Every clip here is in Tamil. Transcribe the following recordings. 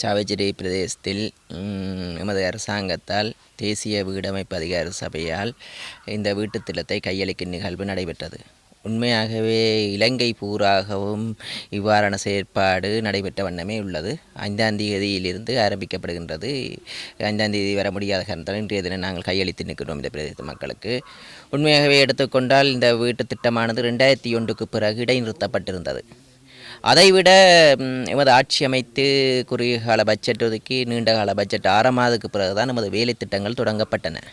சாவச்சேரி பிரதேசத்தில் எமது அரசாங்கத்தால் தேசிய வீடமைப்பு அதிகார சபையால் இந்த வீட்டுத் திட்டத்தை கையளிக்கும் நிகழ்வு நடைபெற்றது. உண்மையாகவே இலங்கை பூராகவும் இவ்வாறான செயற்பாடு நடைபெற்ற வண்ணமே உள்ளது. 5ஆம் தேதியிலிருந்து ஆரம்பிக்கப்படுகின்றது. 5ஆம் தேதி வர முடியாத காரணத்தால் இன்றைய தினம் நாங்கள் கையளித்து நிற்கிறோம் இந்த பிரதேச மக்களுக்கு. உண்மையாகவே எடுத்துக்கொண்டால் இந்த வீட்டு திட்டமானது 2001க்கு பிறகு இடைநிறுத்தப்பட்டிருந்தது. அதைவிட எமது ஆட்சி அமைத்து குறுகிய கால பட்ஜெட் ஒதுக்கி நீண்ட கால பட்ஜெட் 6 மாதத்துக்கு பிறகுதான் நமது வேலை திட்டங்கள் தொடங்கப்பட்டன.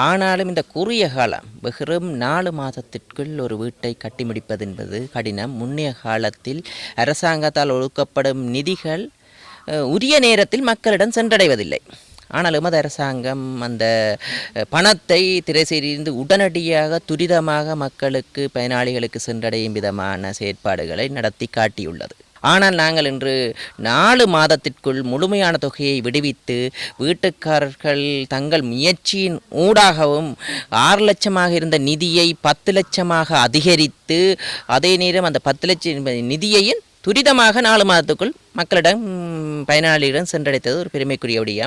ஆனாலும் இந்த குறுகிய காலம் வெறும் 4 மாதத்திற்குள் ஒரு வீட்டை கட்டி முடிப்பது என்பது கடினம். முன்னைய காலத்தில் அரசாங்கத்தால் ஒதுக்கப்படும் நிதிகள் உரிய நேரத்தில் மக்களிடம் சென்றடைவதில்லை. ஆனால் எமது அரசாங்கம் அந்த பணத்தை திரைசேரிந்து உடனடியாக துரிதமாக மக்களுக்கு பயனாளிகளுக்கு சென்றடையும் விதமான செயற்பாடுகளை நடத்தி காட்டியுள்ளது. ஆனால் நாங்கள் இன்று 4 மாதத்திற்குள் முழுமையான தொகையை விடுவித்து வீட்டுக்காரர்கள் தங்கள் முயற்சியின் ஊடாகவும் 6 லட்சமாக இருந்த நிதியை 10 லட்சமாக அதிகரித்து அதே நேரம் அந்த 10 லட்சம் நிதியையும் துரிதமாக 4 மாதத்துக்குள் மக்களிடம் பயனாளிகளிடம் சென்றடைத்தது ஒரு பெருமைக்குரிய விடயம்.